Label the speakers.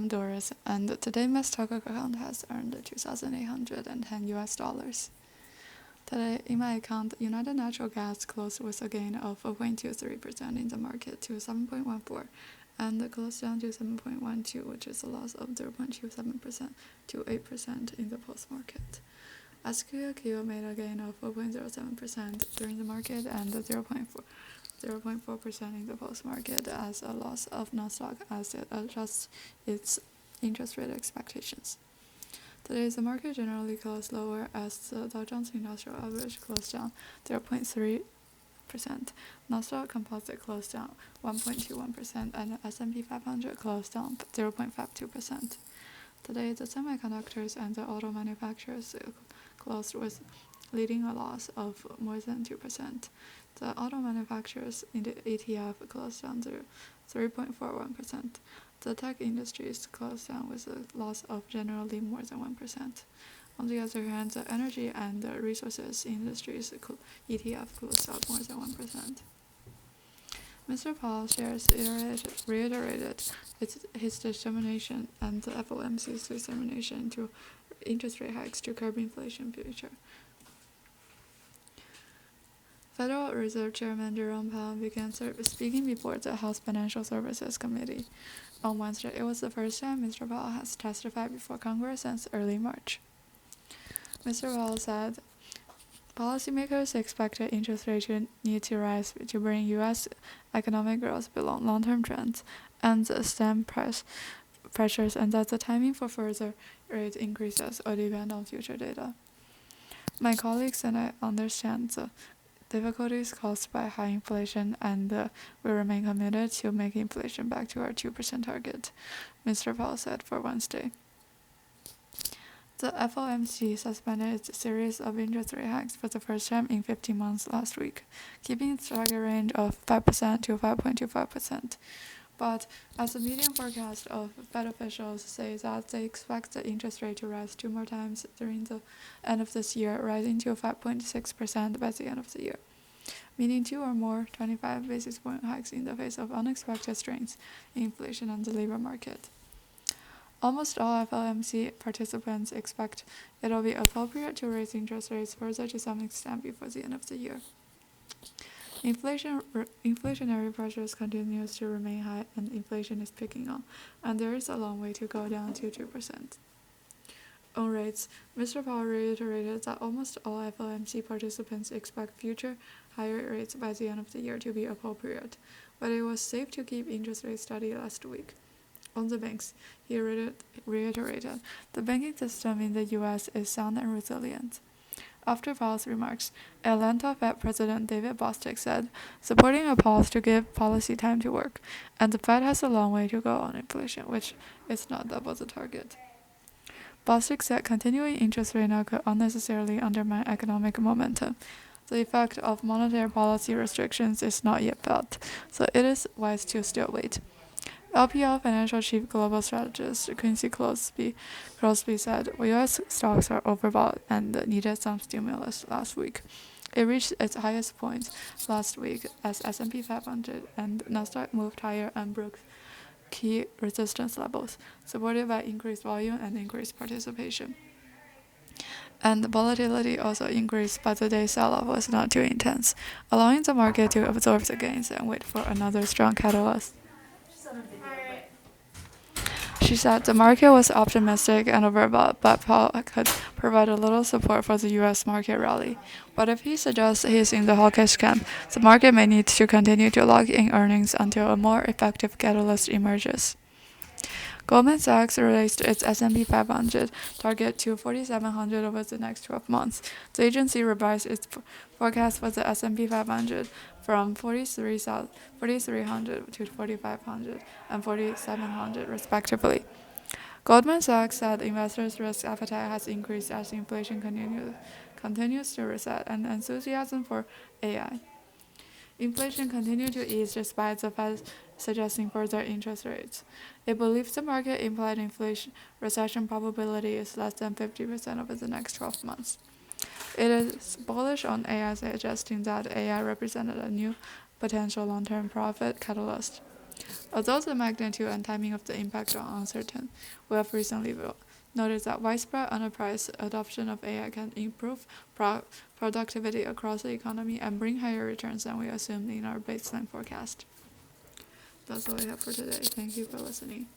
Speaker 1: dollars, and today my stock account has earned $2,810. Today, in my account, United Natural Gas closed with a gain of 0.23% in the market to 7.14, and closed down to 7.12, which is a loss of 0.27% to 8% in the post-market. SQQQ made a gain of 4.07% during the market and 0.4% in the post-market as a loss of Nasdaq as it adjusts its interest rate expectations. Today, the market generally closed lower as the Dow Jones Industrial Average closed down 0.3%, Nasdaq Composite closed down 1.21%, and the S&P 500 closed down 0.52%. Today, the semiconductors and the auto manufacturers closed with leading a loss of more than 2%. The auto manufacturers in the ETF closed down 3.41%. The tech industries closed down with a loss of generally more than 1%. On the other hand, the energy and the resources industries ETF closed out more than 1%. Mr. Powell shares reiterated his determination and the FOMC's determination to interest rate hikes to curb inflation future. Federal Reserve Chairman Jerome Powell began speaking before the House Financial Services Committee on Wednesday. It was the first time Mr. Powell has testified before Congress since early March. Mr. Powell said policymakers expected interest rates to need to rise to bring U.S. economic growth below long-term trends and stem pressures, and that the timing for further rate increases will depend on future data. My colleagues and I understand the difficulties caused by high inflation, and we remain committed to making inflation back to our 2% target, Mr. Powell said for Wednesday. The FOMC suspended its series of interest rate hikes for the first time in 15 months last week, keeping its target range of 5% to 5.25%. But as the median forecast of Fed officials say that they expect the interest rate to rise 2 more times during the end of this year, rising to 5.6% by the end of the year, meaning 2 or more 25 basis point hikes in the face of unexpected strains in inflation and the labor market. Almost all FOMC participants expect it will be appropriate to raise interest rates further to some extent before the end of the year. Inflationary pressures continues to remain high, and inflation is picking up, and there is a long way to go down to 2%. On rates, Mr. Powell reiterated that almost all FOMC participants expect future higher rates by the end of the year to be appropriate, but it was safe to keep interest rates steady last week. On the banks, he reiterated, the banking system in the U.S. is sound and resilient. After Powell's remarks, Atlanta Fed President David Bostic said, supporting a pause to give policy time to work, and the Fed has a long way to go on inflation, which is not double the target. Bostic said continuing interest rate now could unnecessarily undermine economic momentum. The effect of monetary policy restrictions is not yet felt, so it is wise to still wait. LPL Financial Chief Global Strategist Quincy Crosby said U.S. stocks are overbought and needed some stimulus last week. It reached its highest point last week as S&P 500 and Nasdaq moved higher and broke key resistance levels, supported by increased volume and increased participation. And the volatility also increased, but the day sell-off was not too intense, allowing the market to absorb the gains and wait for another strong catalyst. She said the market was optimistic and overbought, but Powell could provide a little support for the U.S. market rally. But if he suggests he's in the hawkish camp, the market may need to continue to lock in earnings until a more effective catalyst emerges. Goldman Sachs raised its S&P 500 target to 4,700 over the next 12 months. The agency revised its forecast for the S&P 500 from 4,300 to 4,500 and 4,700 respectively. Goldman Sachs said investors' risk appetite has increased as inflation continues to reset and enthusiasm for AI. Inflation continued to ease despite the Fed suggesting further interest rates. It believes the market implied inflation recession probability is less than 50% over the next 12 months. It is bullish on AI, suggesting that AI represented a new potential long-term profit catalyst. Although the magnitude and timing of the impact are uncertain, we have recently noted that widespread enterprise adoption of AI can improve productivity across the economy and bring higher returns than we assumed in our baseline forecast. That's all we have for today. Thank you for listening.